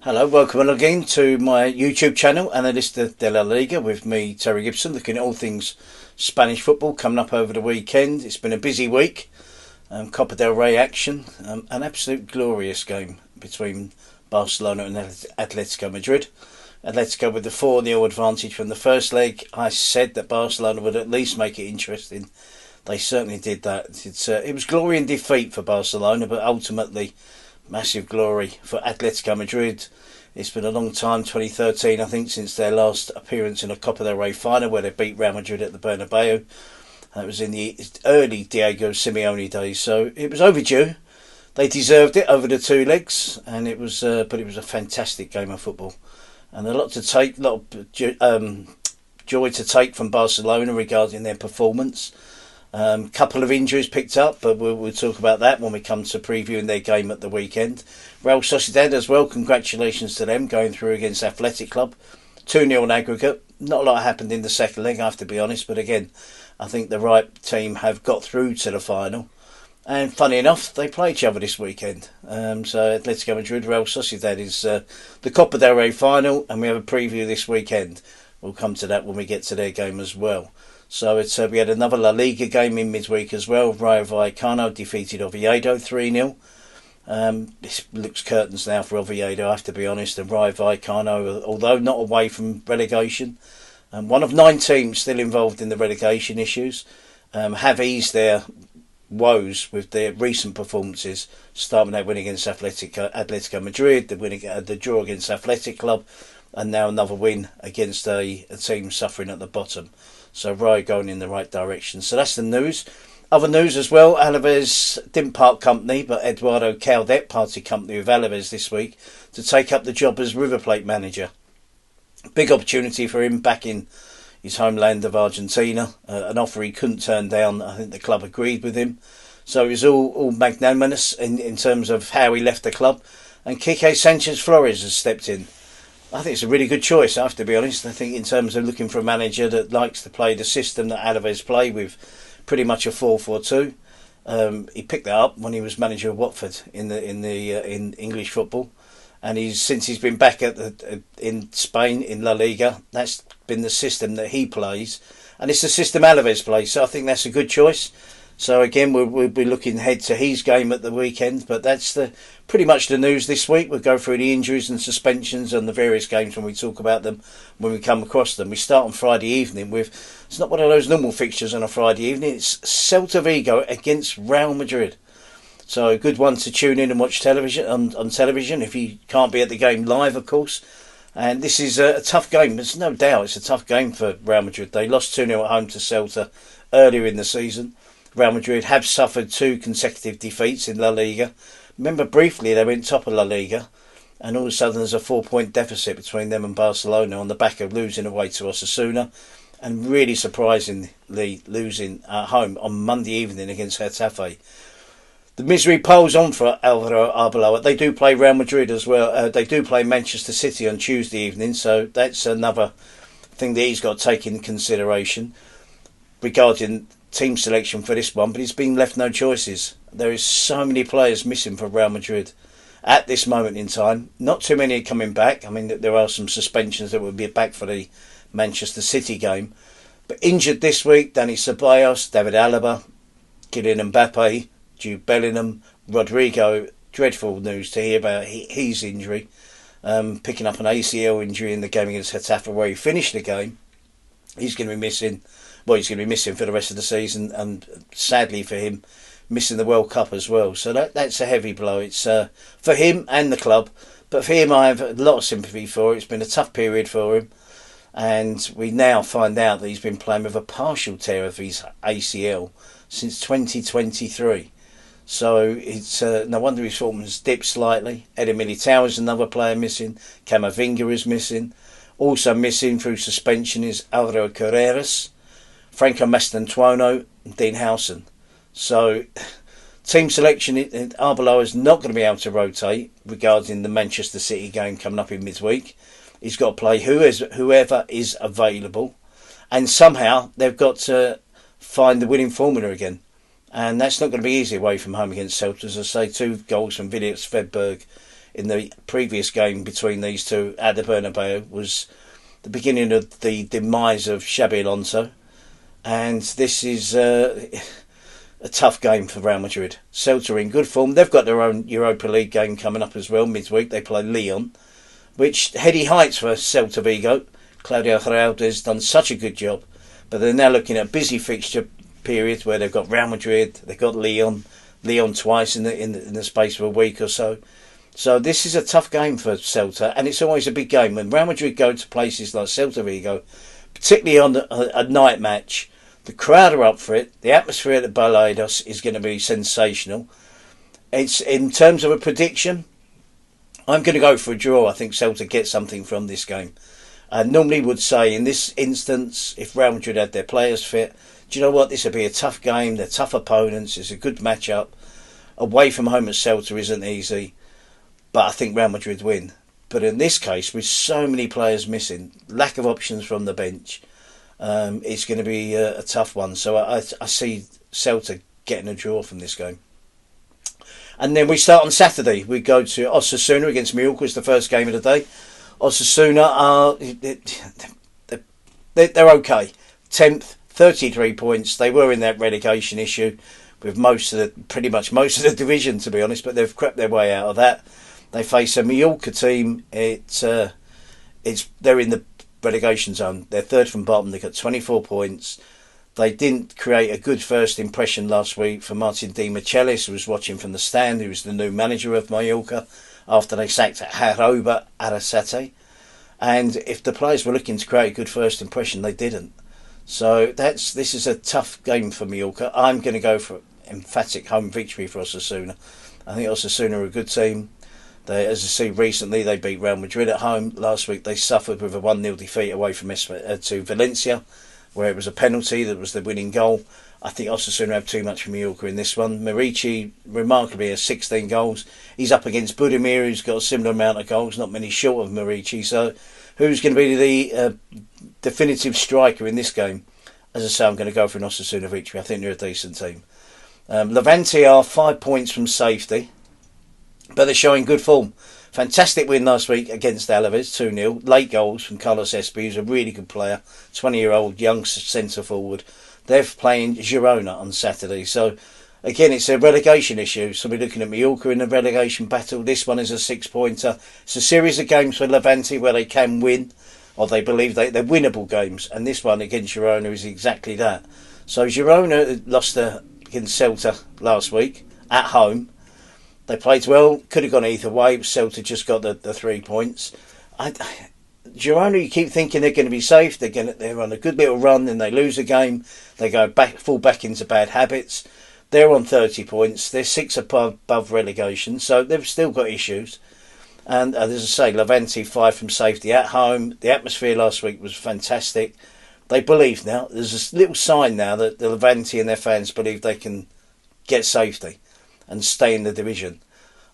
Hello, welcome again to my YouTube channel, Analista de la Liga, with me, Terry Gibson, looking at all things Spanish football coming up over the weekend. It's been a busy week, Copa del Rey action, an absolute glorious game between Barcelona and Atletico Madrid. Atletico with the 4-0 advantage from the first leg. I said that Barcelona would at least make it interesting. They certainly did that. It was glory and defeat for Barcelona, but ultimately massive glory for Atletico Madrid. It's been a long time, 2013 I think, since their last appearance in a Copa del Rey final, where they beat Real Madrid at the Bernabeu. That was in the early Diego Simeone days, so it was overdue. They deserved it over the two legs, and it was a fantastic game of football, and a lot of joy to take from Barcelona regarding their performance. Couple of injuries picked up, but we'll talk about that when we come to previewing their game at the weekend. Real Sociedad as well, congratulations to them, going through against Athletic Club. 2-0 in aggregate. Not a lot happened in the second leg, I have to be honest, but again, I think the right team have got through to the final. And funny enough, they play each other this weekend. So Atletico Madrid, Real Sociedad is the Copa del Rey final, and we have a preview this weekend. We'll come to that when we get to their game as well. So we had another La Liga game in midweek as well. Rayo Vallecano defeated Oviedo 3-0. This looks curtains now for Oviedo, I have to be honest. And Rayo Vallecano, although not away from relegation, one of 9 teams still involved in the relegation issues, have eased their woes with their recent performances, starting that win against Atletico Madrid, the draw against Athletic Club, and now another win against a team suffering at the bottom. So Rayo going in the right direction. So that's the news. Other news as well, Alaves didn't part company, but Eduardo Caldet parted company with Alaves this week to take up the job as River Plate manager. Big opportunity for him back in his homeland of Argentina. An offer he couldn't turn down. I think the club agreed with him. So it was all magnanimous in terms of how he left the club. And Quique Sanchez Flores has stepped in. I think it's a really good choice, I have to be honest. I think in terms of looking for a manager that likes to play the system that Alaves play with, pretty much a 4-4-2. He picked that up when he was manager of Watford in English football, and since he's been back in Spain in La Liga, that's been the system that he plays, and it's the system Alaves plays. So I think that's a good choice. So again, we'll be looking ahead to his game at the weekend, but that's pretty much the news this week. We'll go through the injuries and suspensions and the various games when we talk about them, when we come across them. We start on Friday evening with, it's not one of those normal fixtures on a Friday evening, it's Celta Vigo against Real Madrid. So a good one to tune in and watch television on television if you can't be at the game live, of course. And this is a tough game. There's no doubt it's a tough game for Real Madrid. They lost 2-0 at home to Celta earlier in the season. Real Madrid have suffered 2 consecutive defeats in La Liga. Remember briefly they went top of La Liga, and all of a sudden there's a 4-point deficit between them and Barcelona on the back of losing away to Osasuna, and really surprisingly losing at home on Monday evening against Getafe. The misery piles on for Alvaro Arbeloa. They do play Real Madrid as well. They do play Manchester City on Tuesday evening, so that's another thing that he's got to take into consideration regarding team selection for this one, but he's been left no choices. There is so many players missing for Real Madrid at this moment in time. Not too many are coming back. I mean, there are some suspensions that will be back for the Manchester City game. But injured this week, Dani Ceballos, David Alaba, Kylian Mbappe, Jude Bellingham, Rodrigo. Dreadful news to hear about his injury. Picking up an ACL injury in the game against Getafe where he finished the game. He's going to be missing. Well, he's going to be missing for the rest of the season, and sadly for him, missing the World Cup as well. So that's a heavy blow. It's for him and the club, but for him I have a lot of sympathy for. It's been a tough period for him, and we now find out that he's been playing with a partial tear of his ACL since 2023. So it's no wonder his form has dipped slightly. Eder Militao is another player missing. Camavinga is missing. Also missing through suspension is Alvaro Carreras, Franco Mastantuono and Dean Howson. So team selection, Arbeloa is not going to be able to rotate regarding the Manchester City game coming up in midweek. He's got to play whoever is available, and somehow they've got to find the winning formula again. And that's not going to be easy away from home against Celta. As I say, 2 goals from Villiers Svedberg in the previous game between these two at the Bernabeu was the beginning of the demise of Xabi Alonso, and this is a tough game for Real Madrid. Celta are in good form. They've got their own Europa League game coming up as well midweek. They play Lyon, which heady heights for Celta Vigo. Claudio Geraldo's done such a good job, but they're now looking at a busy fixture period where they've got Real Madrid, they've got Lyon twice in the space of a week or so. So this is a tough game for Celta, and it's always a big game when Real Madrid go to places like Celta Vigo, particularly on a night match. The crowd are up for it. The atmosphere at the Balaídos is going to be sensational. It's in terms of a prediction, I'm going to go for a draw. I think Celta get something from this game. I normally would say in this instance, if Real Madrid had their players fit, do you know what? This would be a tough game. They're tough opponents. It's a good matchup. Away from home at Celta isn't easy, but I think Real Madrid win. But in this case, with so many players missing, lack of options from the bench, it's going to be a tough one. So I see Celta getting a draw from this game. And then we start on Saturday. We go to Osasuna against Mallorca. It's the first game of the day. Osasuna are they're okay. 10th, 33 points. They were in that relegation issue with pretty much most of the division, to be honest, but they've crept their way out of that. They face a Mallorca team. They're in the relegation zone. They're third from bottom. They've got 24 points. They didn't create a good first impression last week for Martin Di Michelis, who was watching from the stand, who was the new manager of Mallorca after they sacked Jaroba Arrasate. And if the players were looking to create a good first impression, they didn't. So this is a tough game for Mallorca. I'm going to go for emphatic home victory for Osasuna. I think Osasuna are a good team. They, as I see recently, they beat Real Madrid at home. Last week they suffered with a 1-0 defeat away from to Valencia, where it was a penalty that was the winning goal. I think Osasuna have too much for Mallorca in this one. Murici, remarkably, has 16 goals. He's up against Budimir, who's got a similar amount of goals, not many short of Murici. So who's going to be the definitive striker in this game? As I say, I'm going to go for an Osasuna victory. I think they're a decent team. Levante are 5 points from safety, but they're showing good form. Fantastic win last week against Alaves, 2-0. Late goals from Carlos Espí, who's a really good player, 20-year-old young centre forward. They're playing Girona on Saturday. So, again, it's a relegation issue. So we're looking at Mallorca in the relegation battle. This one is a 6-pointer. It's a series of games for Levante where they can win, or they believe they're winnable games. And this one against Girona is exactly that. So Girona lost against Celta last week at home. They played well, could have gone either way, but Celta just got the 3 points. Girona, you keep thinking they're going to be safe, they're on a good little run, then they lose a game, they fall back into bad habits. They're on 30 points, they're 6 above relegation, so they've still got issues. And as I say, Levante 5 from safety at home. The atmosphere last week was fantastic. They believe now, there's a little sign now that the Levante and their fans believe they can get safety and stay in the division.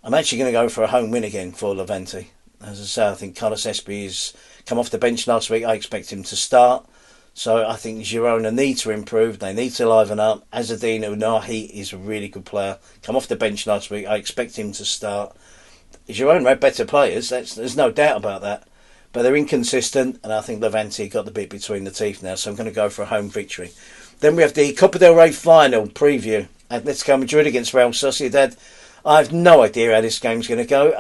I'm actually going to go for a home win again for Levante. As I say, I think Carlos Espí has come off the bench last week. I expect him to start. So I think Girona need to improve. They need to liven up. Azzedine Ounahi is a really good player. Come off the bench last week. I expect him to start. Girona have better players. There's no doubt about that. But they're inconsistent, and I think Levante got the bit between the teeth now. So I'm going to go for a home victory. Then we have the Copa del Rey final preview. Atletico Madrid against Real Sociedad. I have no idea how this game's going to go.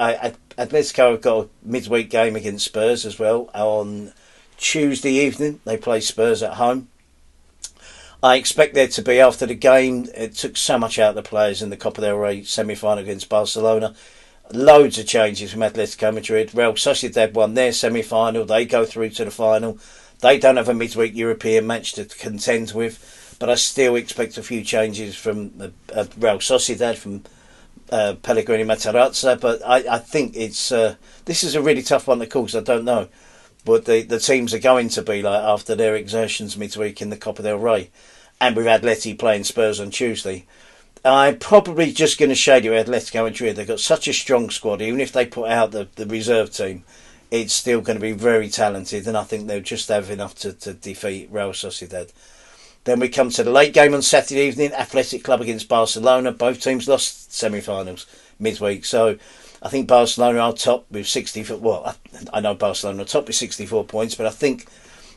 Atletico have got a midweek game against Spurs as well on Tuesday evening. They play Spurs at home. I expect there to be, after the game, it took so much out of the players in the Copa del Rey semi-final against Barcelona. Loads of changes from Atletico Madrid. Real Sociedad won their semi-final. They go through to the final. They don't have a midweek European match to contend with. But I still expect a few changes from Real Sociedad, from Pellegrini Matarazza. But I think this is a really tough one to call, because I don't know what the teams are going to be like after their exertions midweek in the Copa del Rey. And with Atleti playing Spurs on Tuesday. I'm probably just going to shade you Atletico Madrid. They've got such a strong squad. Even if they put out the reserve team, it's still going to be very talented. And I think they'll just have enough to defeat Real Sociedad. Then we come to the late game on Saturday evening, Athletic Club against Barcelona. Both teams lost semi-finals midweek. So I think Barcelona are top with 64. Well, I know Barcelona are top with 64 points, but I think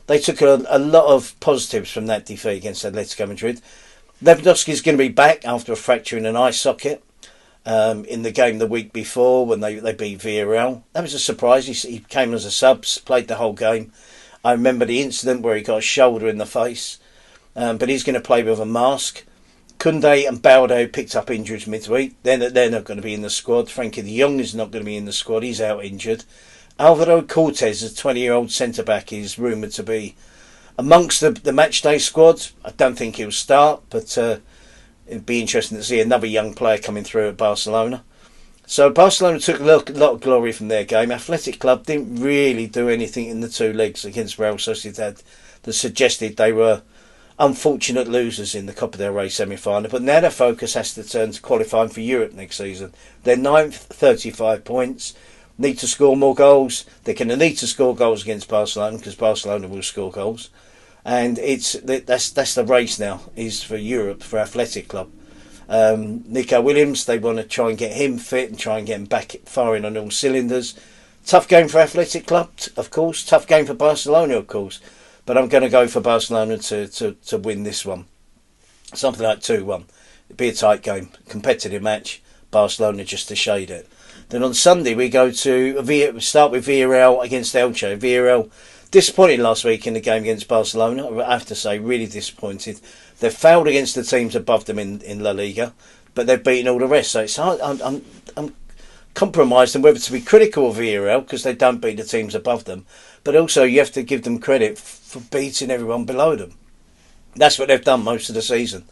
they took a lot of positives from that defeat against Atletico Madrid. Lewandowski's going to be back after a fracture in an eye socket in the game the week before when they beat Villarreal. That was a surprise. He came as a sub, played the whole game. I remember the incident where he got a shoulder in the face, but he's going to play with a mask. Koundé and Baldo picked up injuries midweek. They're not going to be in the squad. Frankie de Jong is not going to be in the squad. He's out injured. Alvaro Cortés, a 20-year-old centre-back, is rumoured to be amongst the matchday squad. I don't think he'll start, but it'd be interesting to see another young player coming through at Barcelona. So Barcelona took a lot of glory from their game. Athletic Club didn't really do anything in the two legs against Real Sociedad that suggested they were unfortunate losers in the Copa del Rey semi-final. But now their focus has to turn to qualifying for Europe next season. They're 9th, 35 points. Need to score more goals. They're going to need to score goals against Barcelona because Barcelona will score goals. And that's the race now, is for Europe, for Athletic Club. Nico Williams, they want to try and get him fit and try and get him back firing on all cylinders. Tough game for Athletic Club, of course. Tough game for Barcelona, of course. But I'm going to go for Barcelona to win this one. Something like 2-1. It'd be a tight game. Competitive match. Barcelona just to shade it. Then on Sunday we go to start with Villarreal against Elche. Villarreal disappointed last week in the game against Barcelona. I have to say, really disappointed. They've failed against the teams above them in La Liga, but they've beaten all the rest. So it's hard. I'm compromised on whether to be critical of Villarreal because they don't beat the teams above them, but also you have to give them credit for beating everyone below them. That's what they've done most of the season.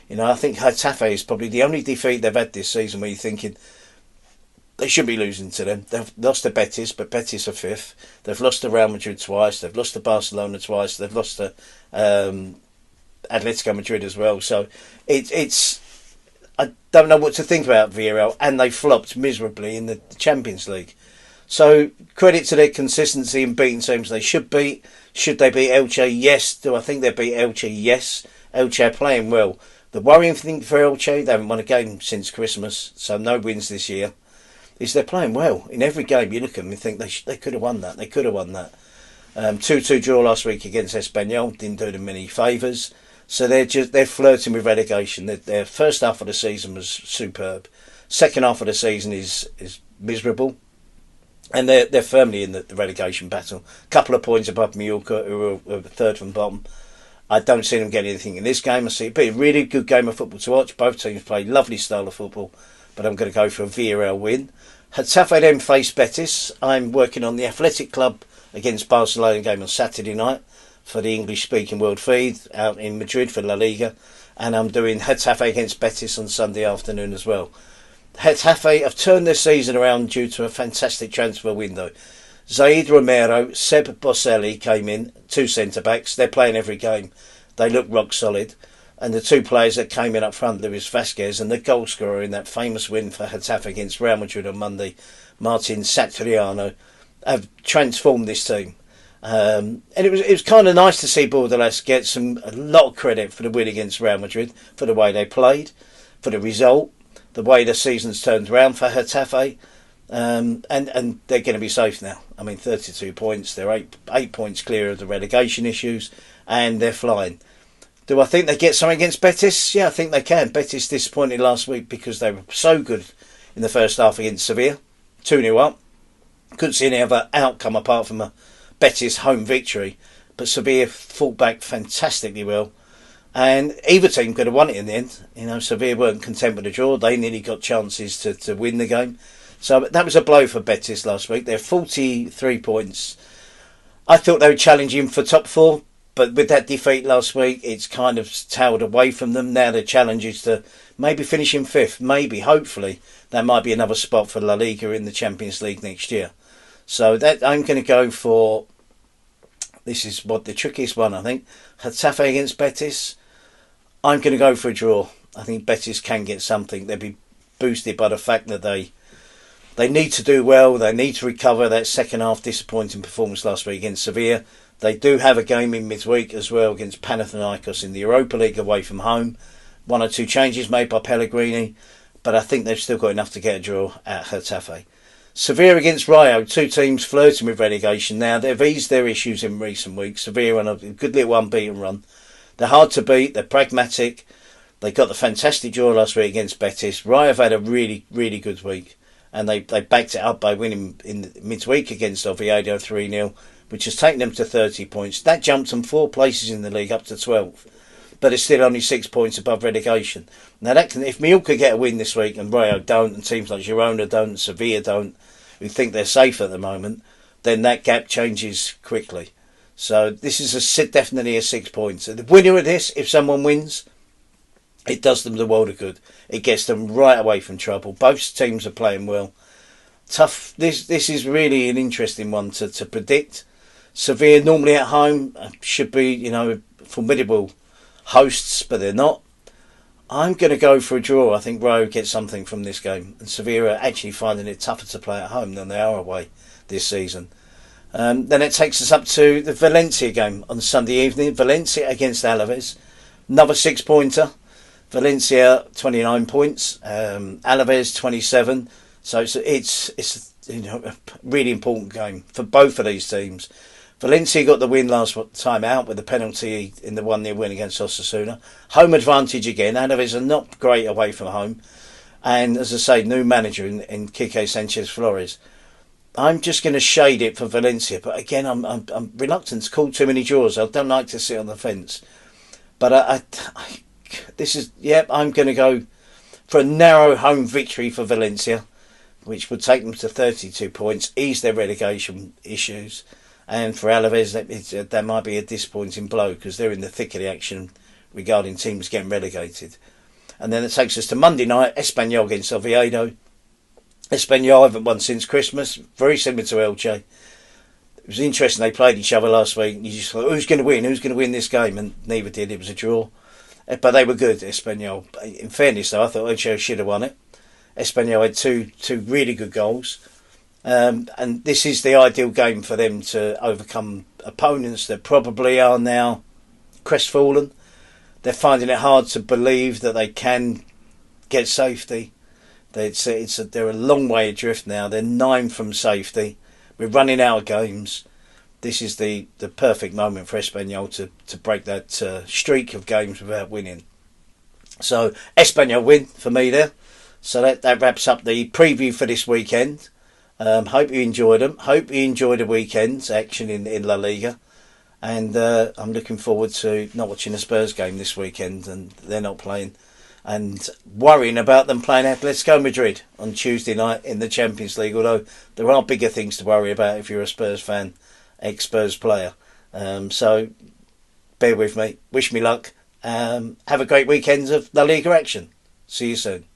You know, I think Getafe is probably the only defeat they've had this season where you're thinking they should be losing to them. They've lost to Betis, but Betis are 5th. They've lost to Real Madrid twice. They've lost to Barcelona twice. They've lost to Atletico Madrid as well. So it's I don't know what to think about Villarreal, and they flopped miserably in the Champions League. So credit to their consistency in beating teams they should beat. Should they beat Elche? Yes. Do I think they beat Elche? Yes. Elche are playing well. The worrying thing for Elche, they haven't won a game since Christmas, so no wins this year, is they're playing well. In every game you look at them and think they could have won that. They could have won that. 2-2 draw last week against Espanyol didn't do them any favours. So they're flirting with relegation. Their first half of the season was superb. Second half of the season is miserable, and they're firmly in the relegation battle. A couple of points above Mallorca, who are third from bottom. I don't see them getting anything in this game. I see it be a really good game of football to watch. Both teams play lovely style of football, but I'm going to go for a Villarreal win. Getafe then face Betis. I'm working on the Athletic Club against Barcelona game on Saturday night for the English-speaking world feed out in Madrid for La Liga, and I'm doing Getafe against Betis on Sunday afternoon as well. Getafe have turned their season around due to a fantastic transfer window. Zaid Romero, Seb Boselli came in, 2 centre-backs. They're playing every game. They look rock solid. And the 2 players that came in up front, Luis Vasquez, and the goal scorer in that famous win for Getafe against Real Madrid on Monday, Martin Satriano, have transformed this team. And it was kind of nice to see Bordalas get a lot of credit for the win against Real Madrid, for the way they played, for the result, the way the season's turned around for Getafe, and they're going to be safe now. I mean, 32 points, they're 8 points clear of the relegation issues, and they're flying. Do I think they get something against Betis? Yeah, I think they can. Betis disappointed last week because they were so good in the first half against Sevilla, 2-0 up. Couldn't see any other outcome apart from a Betis home victory, but Sevilla fought back fantastically well, and either team could have won it in the end. You know, Sevilla weren't content with the draw. They nearly got chances to win the game. So that was a blow for Betis last week. They're 43 points. I thought they were challenging for top 4, but with that defeat last week, it's kind of tailed away from them. Now the challenge is to maybe finish in 5th. Maybe, hopefully, that might be another spot for La Liga in the Champions League next year. So that I'm going to go for, this is the trickiest one, I think, Getafe against Betis. I'm going to go for a draw. I think Betis can get something. They'll be boosted by the fact that they need to do well. They need to recover that second half disappointing performance last week against Sevilla. They do have a game in midweek as well against Panathinaikos in the Europa League away from home. 1 or 2 changes made by Pellegrini, but I think they've still got enough to get a draw at Getafe. Sevilla against Rayo, two teams flirting with relegation now. They've eased their issues in recent weeks. Sevilla on a good little unbeaten run. They're hard to beat. They're pragmatic. They got the fantastic draw last week against Betis. Rayo have had a really, really good week. And they backed it up by winning in midweek against Oviedo 3-0, which has taken them to 30 points. That jumped them 4 places in the league up to 12. But it's still only 6 points above relegation. Now, if Mallorca get a win this week and Rayo don't, and teams like Girona don't, and Sevilla don't, who think they're safe at the moment, then that gap changes quickly. So this is definitely a 6 points. The winner of this, if someone wins, it does them the world of good. It gets them right away from trouble. Both teams are playing well. Tough. This is really an interesting one to predict. Sevilla normally at home should be, formidable hosts, but they're not. I'm going to go for a draw. I think Rayo gets something from this game, and Sevilla are actually finding it tougher to play at home than they are away this season. Then it takes us up to the Valencia game on Sunday evening. Valencia against Alaves, another 6-pointer. Valencia 29 points, Alaves 27. So it's a really important game for both of these teams. Valencia got the win last time out with the penalty in the 1-0 win against Osasuna. Home advantage again. Alaves are not great away from home. And as I say, new manager in Quique Sanchez Flores. I'm just going to shade it for Valencia. But again, I'm reluctant to call too many draws. I don't like to sit on the fence. But I'm going to go for a narrow home victory for Valencia, which would take them to 32 points, ease their relegation issues. And for Alaves, that might be a disappointing blow because they're in the thick of the action regarding teams getting relegated. And then it takes us to Monday night, Espanyol against Oviedo. Espanyol haven't won since Christmas, very similar to Elche. It was interesting, they played each other last week. You just thought, who's going to win? Who's going to win this game? And neither did. It was a draw. But they were good, Espanyol. In fairness, though, I thought Elche should have won it. Espanyol had two really good goals. And this is the ideal game for them to overcome opponents that probably are now crestfallen. They're finding it hard to believe that they can get safety. They're a long way adrift now. They're 9 from safety. We're running out of games. This is the perfect moment for Espanyol to break that streak of games without winning. So Espanyol win for me there. So that wraps up the preview for this weekend. Hope you enjoyed them. Hope you enjoyed the weekend's action in La Liga. And I'm looking forward to not watching a Spurs game this weekend, and they're not playing. And worrying about them playing Atletico Madrid on Tuesday night in the Champions League, although there are bigger things to worry about if you're a Spurs fan, ex-Spurs player. So bear with me. Wish me luck. Have a great weekend of La Liga action. See you soon.